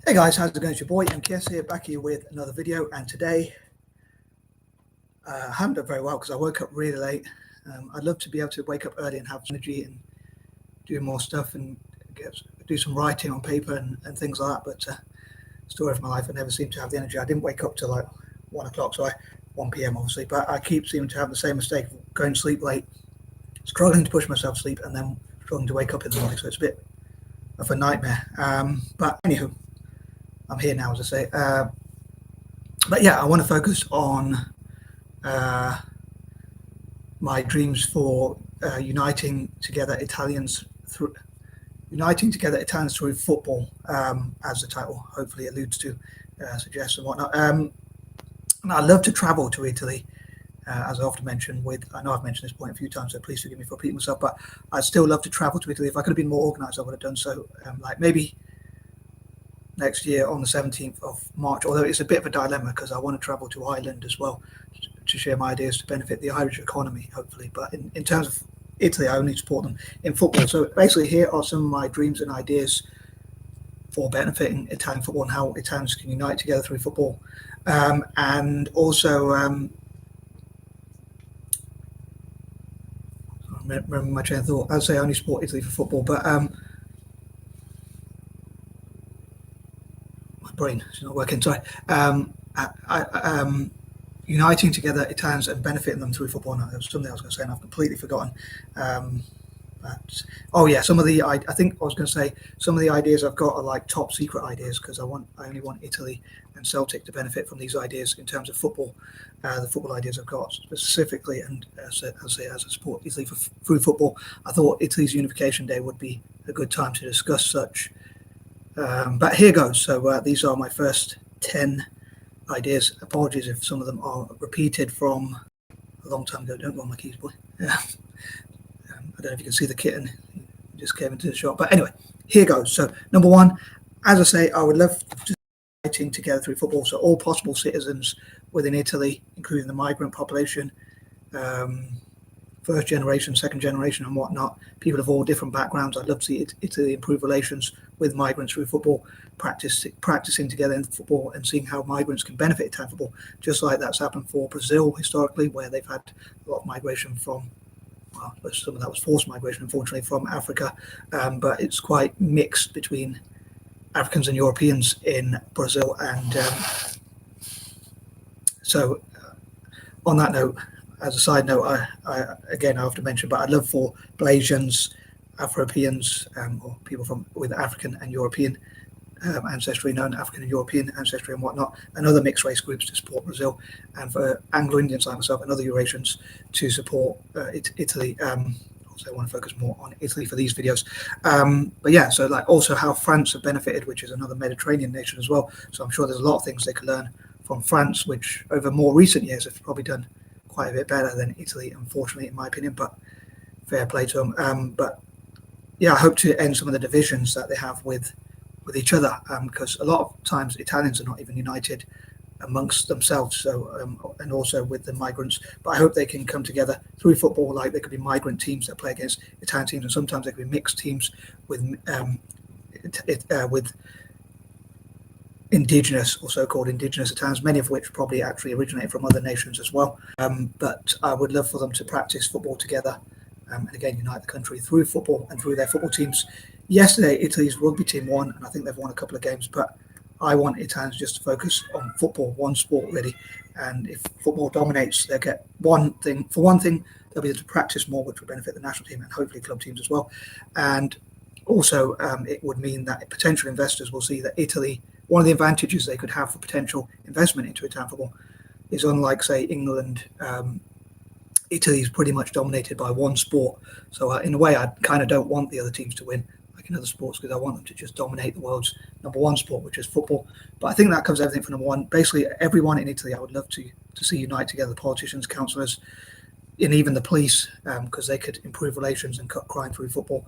Hey guys, how's it going? It's your boy M.K.S here, back here with another video. And today, I haven't done very well because I woke up really late. I'd love to be able to wake up early and have energy and do more stuff and do some writing on paper and things like that. But story of my life, I never seem to have the energy. I didn't wake up till like 1 o'clock, 1 p.m. obviously. But I keep seeming to have the same mistake of going to sleep late, struggling to push myself to sleep, and then struggling to wake up in the morning. So it's a bit of a nightmare. But anywho, I'm here now, as I say. But yeah, I want to focus on my dreams for uniting together Italians through football, as the title hopefully alludes to, suggests and whatnot. And I love to travel to Italy, as I often mention. I know I've mentioned this point a few times, so please forgive me for repeating myself. But I'd still love to travel to Italy. If I could have been more organised, I would have done so. Like maybe next year on the 17th of March, although it's a bit of a dilemma because I want to travel to Ireland as well to share my ideas to benefit the Irish economy, hopefully. But in terms of Italy, I only support them in football. So basically, here are some of my dreams and ideas for benefiting Italian football and how Italians can unite together through football. And also, remember my train of thought. I'd say I only support Italy for football, but brain is not working. Sorry. Uniting together Italians and benefiting them through football. Now, there was something I was going to say and I've completely forgotten. Some of the I think I was going to say some of the ideas I've got are like top secret ideas because I only want Italy and Celtic to benefit from these ideas in terms of football. The football ideas I've got specifically, and as I support Italy through football, I thought Italy's Unification Day would be a good time to discuss such. But here goes. So these are my first 10 ideas. Apologies if some of them are repeated from a long time ago. Don't go on my keys, boy. Yeah. I don't know if you can see the kitten. He just came into the shop. But anyway, here goes. So number one, as I say, I would love to uniting together through football. So all possible citizens within Italy, including the migrant population, first generation, second generation, and whatnot, people of all different backgrounds. I'd love to see Italy improve relations with migrants through football, practicing together in football and seeing how migrants can benefit Italian football, just like that's happened for Brazil historically, where they've had a lot of migration from, well, some of that was forced migration, unfortunately, from Africa, but it's quite mixed between Africans and Europeans in Brazil. And so on that note, as a side note, I have to mention, but I'd love for Malaysians, Afro-Europeans, or people with African and European ancestry, African and European ancestry and whatnot, and other mixed race groups to support Brazil, and for Anglo-Indians like myself and other Eurasians to support Italy. Also, I want to focus more on Italy for these videos. But yeah, so like also how France have benefited, which is another Mediterranean nation as well. So I'm sure there's a lot of things they could learn from France, which over more recent years have probably done quite a bit better than Italy, unfortunately, in my opinion, but fair play to them. But yeah, I hope to end some of the divisions that they have with each other, because a lot of times Italians are not even united amongst themselves, so and also with the migrants. But I hope they can come together through football. Like there could be migrant teams that play against Italian teams, and sometimes there could be mixed teams with indigenous or so-called indigenous Italians, many of which probably actually originate from other nations as well. But I would love for them to practice football together, and again unite the country through football and through their football teams. Yesterday, Italy's rugby team won, and I think they've won a couple of games, but I want Italians just to focus on football, one sport really. And if football dominates, they'll get one thing. For one thing, they'll be able to practice more, which will benefit the national team and hopefully club teams as well. And also, it would mean that potential investors will see that Italy, one of the advantages they could have for potential investment into Italian football is, unlike, say, England, Italy is pretty much dominated by one sport. So in a way, I kind of don't want the other teams to win, like in other sports, because I want them to just dominate the world's number one sport, which is football. But I think that covers everything for number one. Basically, everyone in Italy I would love to see unite together, the politicians, councillors, and even the police, because they could improve relations and cut crime through football.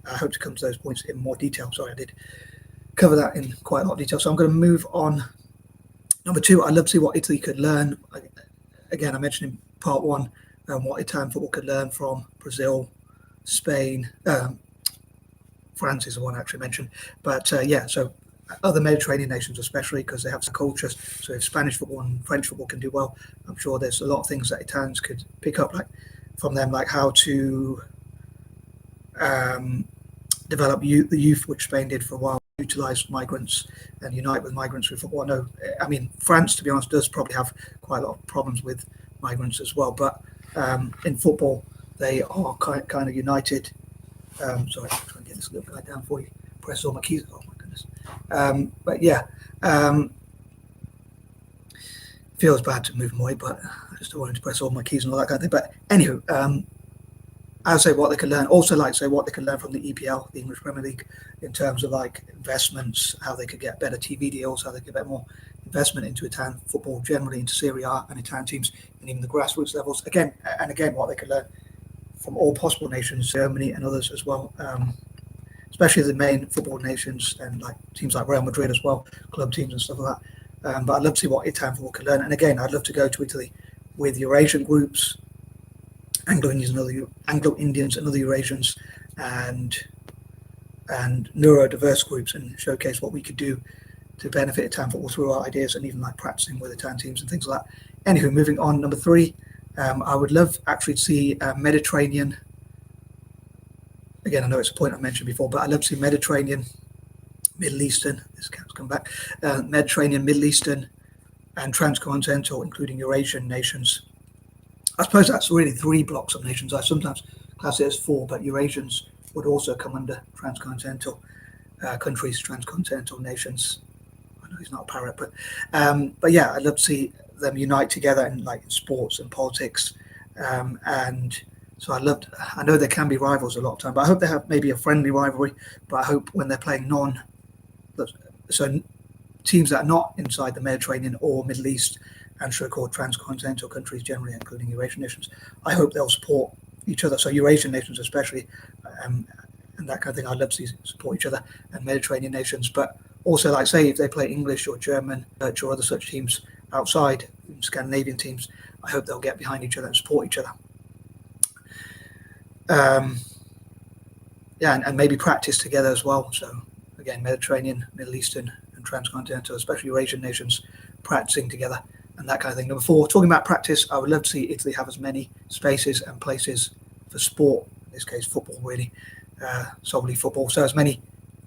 I hope to come to those points in more detail. Sorry, I did cover that in quite a lot of detail. So I'm going to move on. Number two, I'd love to see what Italy could learn. Again, I mentioned in part one what Italian football could learn from Brazil, Spain, France is the one I actually mentioned. But yeah, so other Mediterranean nations, especially because they have some cultures. So if Spanish football and French football can do well, I'm sure there's a lot of things that Italians could pick up, like from them, like how to develop the youth, which Spain did for a while, utilize migrants and unite with migrants with football. I mean, France, to be honest, does probably have quite a lot of problems with migrants as well, but in football, they are kind of united. Sorry, I'm trying to get this little guy down for you. Press all my keys. Oh my goodness. But yeah, feels bad to move them away, but I just don't want to press all my keys and all that kind of thing. But anywho, I'll say what they can learn. Also, like say what they can learn from the EPL, the English Premier League, in terms of like investments, how they could get better TV deals, how they could get more investment into Italian football generally, into Serie A and Italian teams, and even the grassroots levels. Again, what they could learn from all possible nations, Germany and others as well, especially the main football nations and like teams like Real Madrid as well, club teams and stuff like that. But I'd love to see what Italian football can learn. And again, I'd love to go to Italy with Eurasian groups, Anglo-Indians and other Eurasians, and neurodiverse groups, and showcase what we could do to benefit Italian football through our ideas, and even like practicing with Italian teams and things like that. Anywho, moving on, number 3, I would love actually to see Mediterranean. Again, I know it's a point I mentioned before, but I'd love to see Mediterranean, Middle Eastern, this cat's come back, Mediterranean, Middle Eastern, and transcontinental, including Eurasian nations. I suppose that's really 3 blocks of nations. I sometimes class it as 4, but Eurasians would also come under transcontinental countries, transcontinental nations. I know he's not a parrot, but yeah, I'd love to see them unite together in like sports and politics, and so I know there can be rivals a lot of time, but I hope they have maybe a friendly rivalry. But I hope when they're playing teams that are not inside the Mediterranean or Middle East, and so-called transcontinental countries generally, including Eurasian nations, I hope they'll support each other. So Eurasian nations especially, and that kind of thing, I'd love to see support each other, and Mediterranean nations. But also, like say, if they play English or German, Dutch or other such teams outside, Scandinavian teams, I hope they'll get behind each other and support each other. Yeah, and maybe practice together as well. So again, Mediterranean, Middle Eastern, and transcontinental, especially Eurasian nations, practicing together and that kind of thing. Number 4, talking about practice, I would love to see Italy have as many spaces and places for sport, in this case football really, solely football. So as many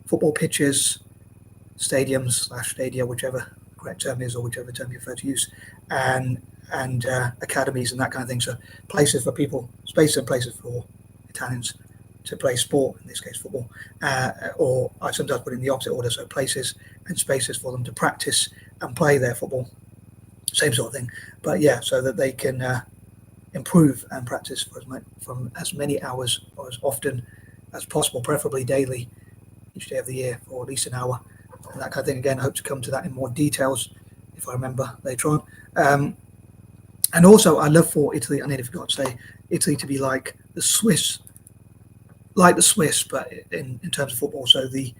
football pitches, stadiums/stadia, whichever the correct term is, or whichever term you prefer to use, and academies and that kind of thing. So places for people, spaces and places for Italians to play sport, in this case football, or I sometimes put it in the opposite order, so places and spaces for them to practice and play their football, same sort of thing. But yeah, so that they can improve and practice from as many hours or as often as possible, preferably daily, each day of the year, for at least an hour, and that kind of thing. Again, I hope to come to that in more details if I remember later on. And also, I love for Italy, I nearly forgot to say, Italy to be like the Swiss, but in terms of football. So the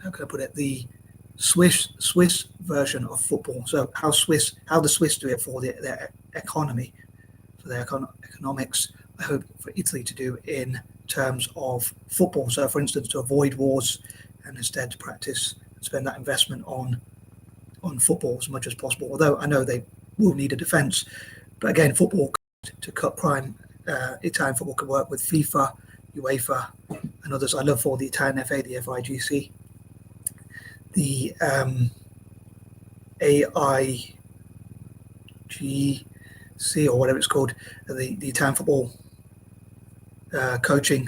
how can I put it? The Swiss version of football. So how the Swiss do it for their economy, for their economics. I hope for Italy to do in terms of football. So, for instance, to avoid wars and instead to practice and spend that investment on football as much as possible. Although I know they will need a defence, but again, football to cut crime. Italian football can work with FIFA, UEFA, and others. I love for the Italian FA, the FIGC, the AIGC or whatever it's called, the Italian football coaching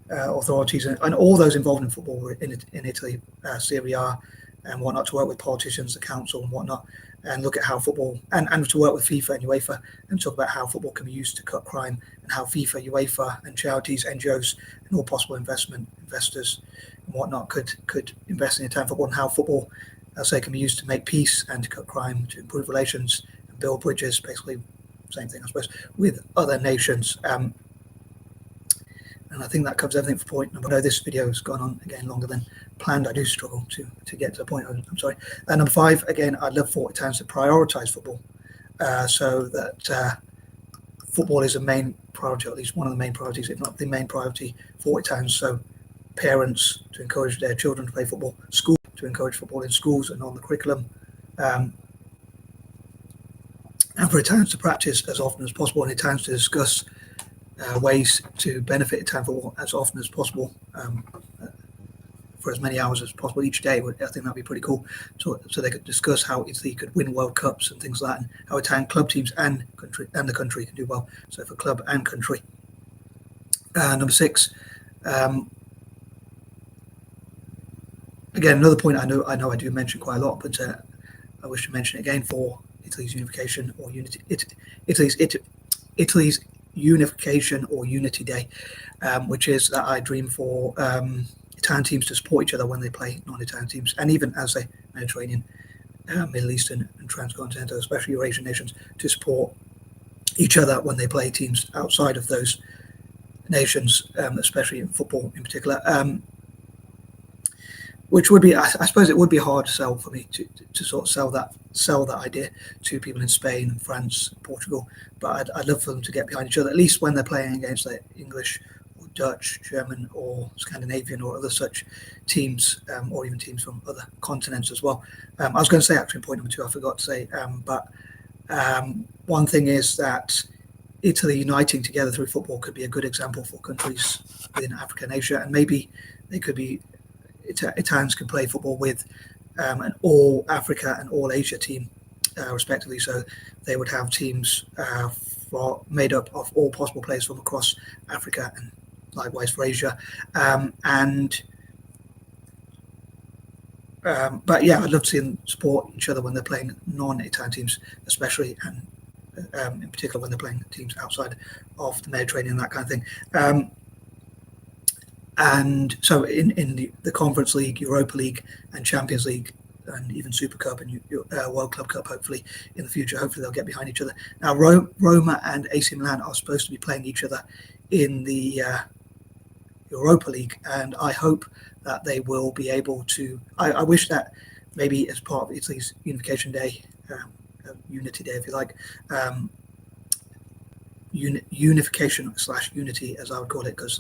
authorities, and all those involved in football in Italy, Serie A and whatnot, to work with politicians, the council and whatnot, and look at how football, and to work with FIFA and UEFA, and talk about how football can be used to cut crime, and how FIFA, UEFA, and charities, NGOs, and all possible investors and whatnot could invest in Italian football, and how football, can be used to make peace and to cut crime, to improve relations and build bridges, basically same thing, I suppose, with other nations. And I think that covers everything for point number. I know this video has gone on again longer than planned. I do struggle to get to a point. I'm sorry. Number 5, again, I'd love for Italians to prioritise football, so that football is a main priority, or at least one of the main priorities, if not the main priority for Italians. So parents to encourage their children to play football, school to encourage football in schools and on the curriculum, and for Italians to practice as often as possible, and Italians to discuss ways to benefit Italian football as often as possible, for as many hours as possible each day. I think that'd be pretty cool. So they could discuss how Italy could win World Cups and things like that, and how Italian club teams and the country can do well. So for club and country. Number 6. Again, another point I know I do mention quite a lot, but I wish to mention it again for Italy's unification or unity. Italy's unification or unity day, which is that I dream for Italian teams to support each other when they play non-Italian teams, and even as a Mediterranean, Middle Eastern, and transcontinental, especially Eurasian nations, to support each other when they play teams outside of those nations, especially in football in particular. Which would be, I suppose, it would be a hard sell for me to sort of sell that idea to people in Spain, France, Portugal. But I'd love for them to get behind each other, at least when they're playing against like English or Dutch, German, or Scandinavian, or other such teams, or even teams from other continents as well. I was going to say, actually, in point number 2, I forgot to say, but one thing is that Italy uniting together through football could be a good example for countries within Africa and Asia, and maybe they could be. Italians can play football with an all Africa and all Asia team, respectively. So they would have teams made up of all possible players from across Africa and likewise for Asia. But yeah, I'd love to see them support each other when they're playing non-Italian teams, especially, and in particular when they're playing teams outside of the Mediterranean, that kind of thing. And so in the Conference League, Europa League, and Champions League, and even Super Cup and World Club Cup, hopefully in the future, hopefully they'll get behind each other. Now, Roma and AC Milan are supposed to be playing each other in the Europa League, and I hope that they will be able to. I wish that maybe as part of Italy's Unification Day, Unity Day, if you like, unification / unity, as I would call it, because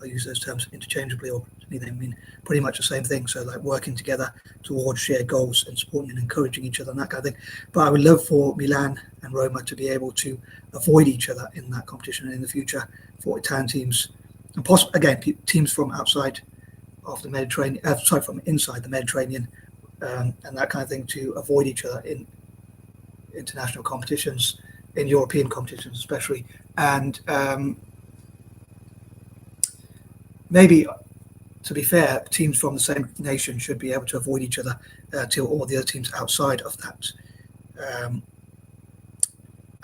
I use those terms interchangeably, or to me they mean pretty much the same thing. So like working together towards shared goals and supporting and encouraging each other and that kind of thing. But I would love for Milan and Roma to be able to avoid each other in that competition, and in the future for Italian teams, and possibly again teams from outside of the Mediterranean, from inside the Mediterranean, and that kind of thing, to avoid each other in international competitions, in European competitions especially, and maybe, to be fair, teams from the same nation should be able to avoid each other till all the other teams outside of that,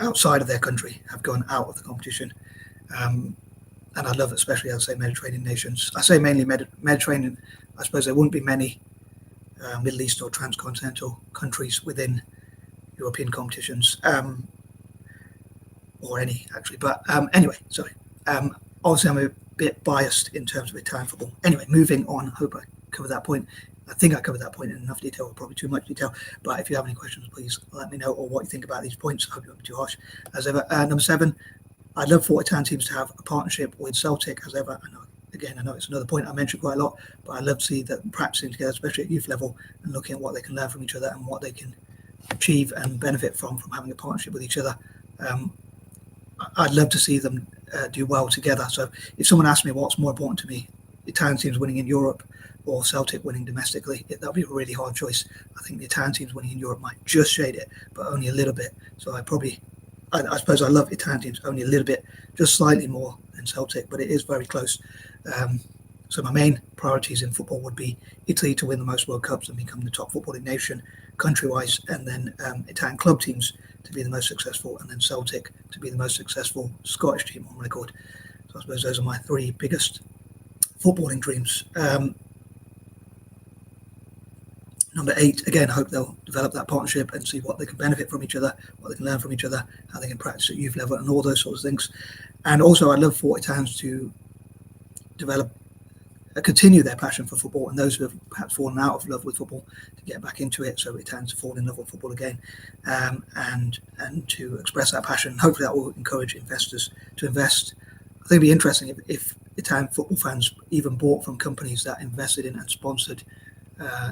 outside of their country, have gone out of the competition. And I love, especially, I'd say, Mediterranean nations. I say mainly Mediterranean. I suppose there wouldn't be many Middle East or transcontinental countries within European competitions, or any actually. But anyway, sorry. Obviously, I'm a bit biased in terms of Italian football. Anyway, moving on. I hope I covered that point. I think I covered that point in enough detail, or probably too much detail. But if you have any questions, please let me know, or what you think about these points. I hope you won't be too harsh, as ever. Number 7, I'd love for Italian teams to have a partnership with Celtic, as ever. I know it's another point I mentioned quite a lot, but I'd love to see that practicing together, especially at youth level, and looking at what they can learn from each other and what they can achieve and benefit from having a partnership with each other. I'd love to see them do well together. So if someone asks me what's more important to me, Italian teams winning in Europe or Celtic winning domestically, that'll be a really hard choice. I think the Italian teams winning in Europe might just shade it, but only a little bit. So I suppose I love Italian teams only a little bit, just slightly more than Celtic, but it is very close. So my main priorities in football would be Italy to win the most World Cups and become the top footballing nation country-wise, and then Italian club teams to be the most successful, and then Celtic to be the most successful Scottish team on record. So I suppose those are my 3 biggest footballing dreams. Number 8, again, I hope they'll develop that partnership and see what they can benefit from each other, what they can learn from each other, how they can practice at youth level, and all those sorts of things. And also, I'd love for Italians to continue their passion for football, and those who have perhaps fallen out of love with football to get back into it, so Italians to fall in love with football again, and to express that passion. Hopefully that will encourage investors to invest. I think it'd be interesting if Italian football fans even bought from companies that invested in and sponsored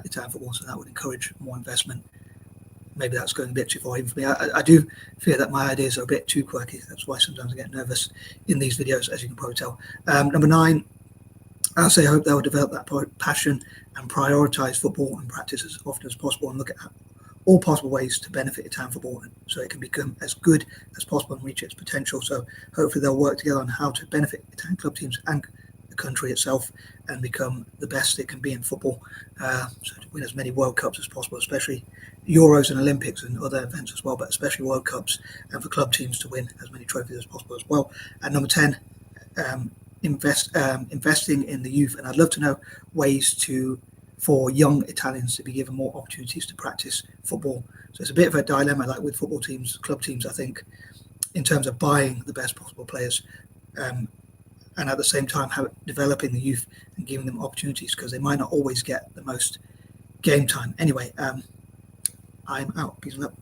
Italian football, so that would encourage more investment. Maybe that's going a bit too far even for me. I do fear that my ideas are a bit too quirky. That's why sometimes I get nervous in these videos, as you can probably tell. Number 9, I'll say I hope they'll develop that passion and prioritise football and practice as often as possible, and look at all possible ways to benefit Italian football so it can become as good as possible and reach its potential. So hopefully they'll work together on how to benefit Italian club teams and the country itself and become the best it can be in football, so to win as many World Cups as possible, especially Euros and Olympics and other events as well, but especially World Cups, and for club teams to win as many trophies as possible as well. And number 10, investing in the youth, and I'd love to know ways for young Italians to be given more opportunities to practice football. So it's a bit of a dilemma, like with football teams, club teams, I think, in terms of buying the best possible players, and at the same time developing the youth and giving them opportunities, because they might not always get the most game time. Anyway, I'm out. Peace and love.